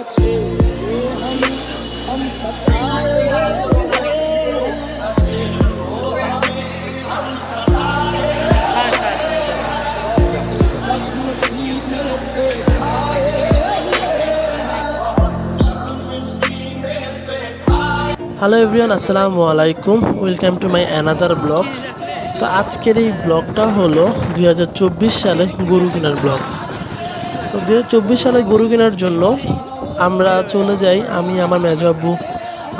Hello everyone, আসসালামু আলাইকুম। Welcome to my another blog. তো আজকের এই ব্লগটা হলো 2024 সালে গরু কেনার ব্লগ। তো 2024 সালে গরু কেনার জন্য আমরা চলে যাই, আমি আমার মেজো আব্বু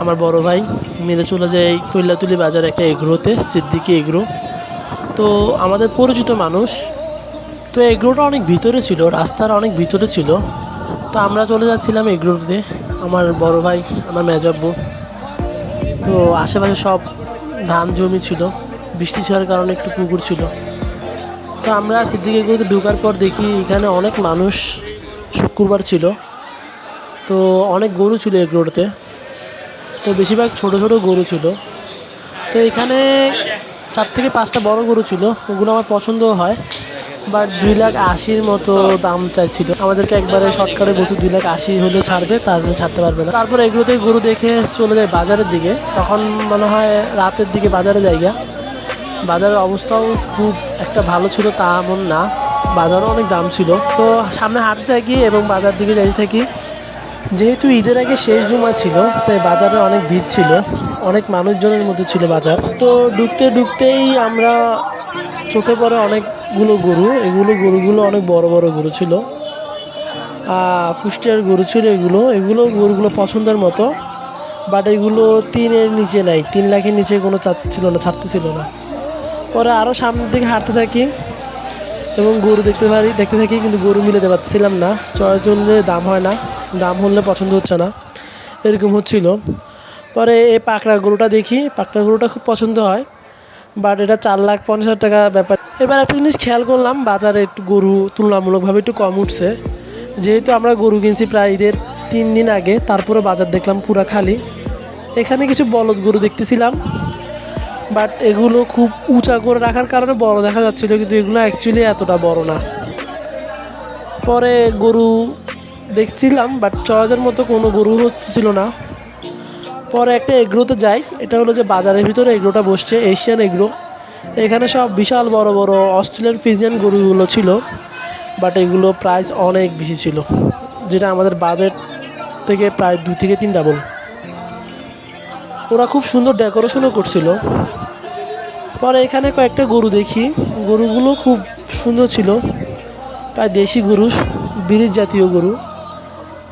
আমার বড় ভাই মিলে চলে যাই ফৈলাতুলি বাজার একটা এগ্রোতে, সিদ্দিকি এগ্রো। তো আমাদের পরিচিত মানুষ, তো এগ্রোটা অনেক ভিতরে ছিল, রাস্তার অনেক ভিতরে ছিল। তো আমরা চলে যাচ্ছিলাম এগ্রোতে, আমার বড় ভাই আমার মেজো আব্বু। তো আশেপাশে সব ধান জমি ছিল, বৃষ্টি ছিঁড়ার কারণে একটু পুকুর ছিল। তো আমরা সিদ্দিকি এগ্রোতে ঢোকার পর দেখি এখানে অনেক মানুষ, শুক্রবার ছিল, তো অনেক গরু ছিল এগ্রোতে। তো বেশিরভাগ ছোট ছোট গরু ছিল। তো এখানে 4 থেকে 5টা বড় গরু ছিল, ওগুলো আমার পছন্দও হয়, বাট 2,80,000 মতো দাম চাইছিল। আমাদেরকে একবারে শর্টকাটে বলছে 2,80,000 হলে ছাড়বে, তারপরে ছাড়তে পারবে না। তারপর এগুলোতে গরু দেখে চলে যায় বাজারের দিকে। তখন মনে হয় রাতের দিকে বাজারে জায়গা, বাজারের অবস্থাও খুব একটা ভালো ছিল তা এমন না, বাজারও অনেক দাম ছিল। তো সামনে হাঁটতে থাকি এবং বাজার দিকে যাইতে থাকি। যেহেতু ঈদের আগে শেষ জুমা ছিল, তাই বাজারে অনেক ভিড় ছিল, অনেক মানুষজনের মধ্যে ছিল বাজার। তো ঢুকতেই আমরা চোখে পড়ে অনেকগুলো গরু। গরুগুলো অনেক বড় বড় গরু ছিল, কুষ্টিয়ার গরু ছিল। গরুগুলো পছন্দের মতো, বাট এগুলো 3-এর নিচে নাই, 3 লাখের নিচে কোনো ছাড়তেছিল না। পরে আরও সামনের দিকে হাঁটতে থাকি এবং গরু দেখতে থাকি, কিন্তু গরু মিলাতে পারছিলাম না। চয়েস হলে দাম হয় না, দাম হলে পছন্দ হচ্ছে না, এরকম হচ্ছিল। পরে এই পাকড়া গরুটা দেখি, পাকড়া গরুটা খুব পছন্দ হয়, বাট এটা 4,50,000 টাকা ব্যাপার। এবার একটা জিনিস খেয়াল করলাম, বাজারে একটু গরু তুলনামূলকভাবে একটু কম উঠছে। যেহেতু আমরা গরু কিনছি প্রায় ঈদের 3 দিন আগে, তারপরে বাজার দেখলাম পুরা খালি। এখানে কিছু বলদ গরু দেখতেছিলাম, বাট এগুলো খুব উঁচা করে রাখার কারণে বড় দেখা যাচ্ছিলো, কিন্তু এগুলো অ্যাকচুয়ালি এতটা বড় না। পরে গরু দেখছিলাম, বাট চয়েসের মতো কোনো গরু হচ্ছিল না। পরে একটা এগ্রোতে যাই, এটা হলো যে বাজারের ভিতরে এগ্রোটা বসছে, এশিয়ান এগ্রো। এখানে সব বিশাল বড় বড় অস্ট্রেলিয়ান ফ্রিজিয়ান গরুগুলো ছিল, বাট এগুলো প্রাইস অনেক বেশি ছিল, যেটা আমাদের বাজেট থেকে প্রায় 2 থেকে 3 ডাবল। ওরা খুব সুন্দর ডেকোরেশনও করছিল। পরে এখানে কয়েকটা গরু দেখি, গরুগুলো খুব সুন্দর ছিল, প্রায় দেশি গরু, ব্রিজ জাতীয় গরু,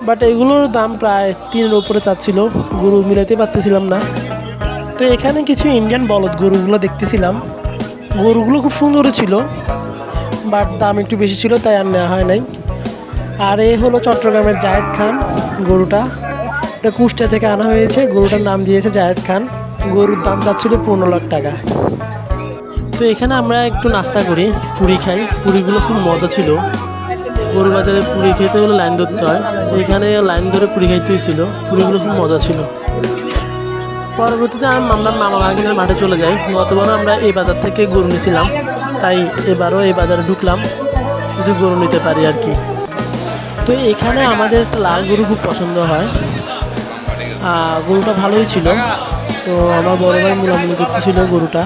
বাট এগুলোর দাম প্রায় 3-এর উপরে চাচ্ছিল, গরু মিলাতে পারতেছিলাম না। তো এখানে কিছু ইন্ডিয়ান বলদ গরুগুলো দেখতেছিলাম, গরুগুলো খুব সুন্দর ছিল, বাট দাম একটু বেশি ছিল, তাই আর নেওয়া হয় নাই। আর এই হলো চট্টগ্রামের জায়েদ খান গরুটা, এটা কুষ্টিয়া থেকে আনা হয়েছে, গরুটার নাম দিয়েছে জায়েদ খান। গরুর দাম চাচ্ছিল 15 লাখ টাকা। তো এখানে আমরা একটু নাস্তা করি, পুরি খাই, পুরিগুলো খুব মজা ছিল। গরু বাজারে পুরি খেতে হলে লাইন ধরতে হয়, তো এখানে লাইন ধরে পুরি খাইতে হয়েছিল, পুরিগুলো খুব মজা ছিল। পরবর্তীতে আমরা মামা ভাগিনের মাঠে চলে যাই। গতবারও আমরা এই বাজার থেকে গরু নিয়েছিলাম, তাই এবারও এই বাজারে ঢুকলাম যদি গরু নিতে পারি আর কি। তো এখানে আমাদের একটা লাল গরু খুব পছন্দ হয়, গরুটা ভালোই ছিল। তো আমার বড় ভাই মুলামুলি করতেছিল গরুটা,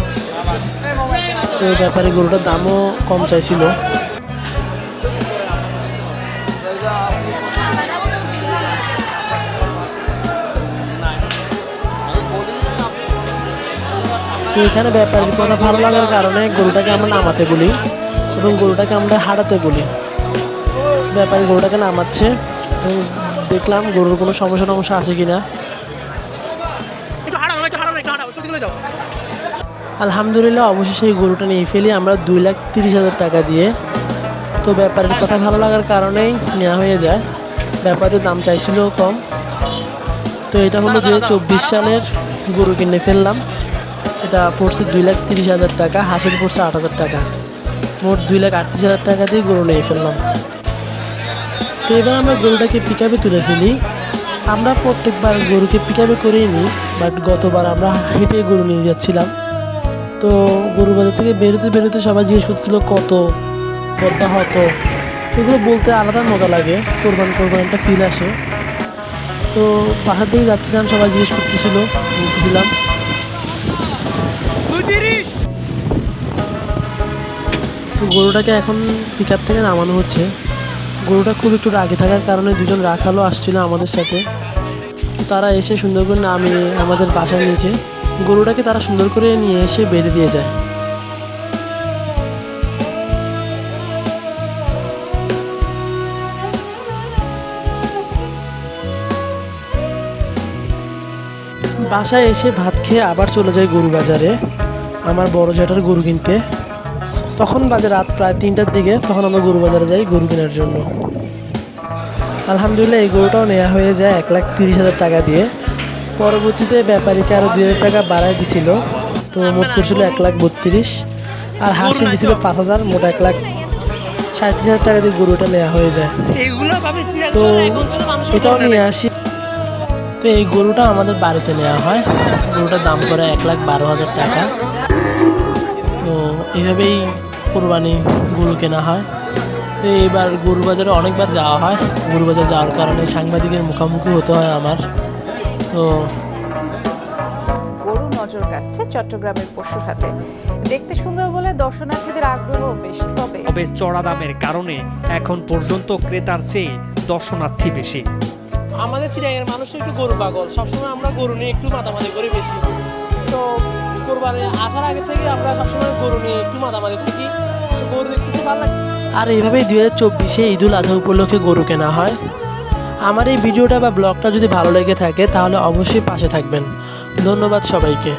তো ব্যাপারে গরুটার দামও কম চাইছিল। তো এখানে ব্যাপারের কথা ভালো লাগার কারণে গরুটাকে আমরা নামাতে বলি এবং গরুটাকে আমরা হাঁটাতে বলি। ব্যাপারী গরুটাকে নামাচ্ছে এবং দেখলাম গরুর কোনো সমস্যা আছে কিনা। আলহামদুলিল্লাহ অবশেষে এই গরুটা নিয়ে ফেলি আমরা 2,30,000 টাকা দিয়ে। তো ব্যাপারের কথা ভালো লাগার কারণেই নেওয়া হয়ে যায়, ব্যাপারের দাম চাইছিল কম। তো এটা হলো 2024 সালের গরু কিনে ফেললাম, এটা পড়ছে 2,30,000 টাকা, হাঁসের পড়ছে 8,000 টাকা, মোট 2,38,000 টাকা দিয়ে গরু নিয়ে ফেললাম। তো এবার আমরা গরুটাকে পিকআপে তুলে ফেলি। আমরা প্রত্যেকবার গরুকে পিকআপে করেই নিই, বাট গতবার আমরা হেঁটে গরু নিয়ে যাচ্ছিলাম। তো গরু বাজার থেকে বেরোতে সবাই জিজ্ঞেস করছিল কত হতো। এগুলো বলতে আলাদা মজা লাগে, কোরবান একটা ফিল আসে। তো বাসার দিকে যাচ্ছিলাম, সবাই জিজ্ঞেস করতেছিল, বলতেছিলাম। তো গরুটাকে এখন পিক আপ থেকে নামানো হচ্ছে। গরুটা খুব একটু রাগে থাকার কারণে দুজন রাখালও আসছিল আমাদের সাথে। তারা এসে সুন্দর করে নামিয়ে আমাদের বাসার নিচে গরুটাকে তারা সুন্দর করে নিয়ে এসে বেঁধে দিয়ে যায়। বাসায় এসে ভাত খেয়ে আবার চলে যায় গরু বাজারে আমার বড় জ্যাঠার গরু কিনতে। তখন বাজে রাত প্রায় 3টার দিকে। তখন আমরা গরু বাজারে যাই গরু কেনার জন্য। আলহামদুলিল্লাহ এই গরুটাও নেওয়া হয়ে যায় 1,30,000 টাকা দিয়ে। পরবর্তীতে ব্যাপারীকে আরও 2,000 টাকা বাড়ায় দিছিল। তো মোট পড়ছিল 1,32,000। আর হাসি দিছিল 5,000, মোট 1,37,000 টাকা দিয়ে গরুটা নেওয়া হয়ে যায়। তো এটাও নিয়ে আসি। তো এই গরুটা আমাদের বাড়িতে নেওয়া হয়। গরুটার দাম করে 1,12,000 টাকা। তো এইভাবেই কোরবানি গরু কেনা হয়। তো এইবার গরু বাজারে অনেকবার যাওয়া হয়। গরু বাজার যাওয়ার কারণে সাংবাদিকের মুখোমুখি হতে হয় আমার। তো গরু নজর কাটছে চট্টগ্রামের পশুর হাটে। দেখতে সুন্দর বলে দর্শনার্থীদের আগ্রহ বেশ, তবে চড়া দামের কারণে এখন পর্যন্ত ক্রেতার চেয়ে দর্শনার্থী বেশি। আমাদের চিড়িয়াখানার মানুষ একটু গরু পাগল, সবসময় আমরা গরু নিয়ে একটু মাতামাতি করি বেশি। তো কোরবানি আসার আগে থেকে আমরা সবসময় গরু নিয়ে একটু মাতামাতি থাকি, গরু দেখতে ভালো লাগে। আর এইভাবেই 2024-এ ঈদুল আজহা উপলক্ষে গরু কেনা হয়। আমার এই ভিডিওটা বা ব্লগটা যদি ভালো লেগে থাকে তাহলে অবশ্যই পাশে থাকবেন। ধন্যবাদ সবাইকে।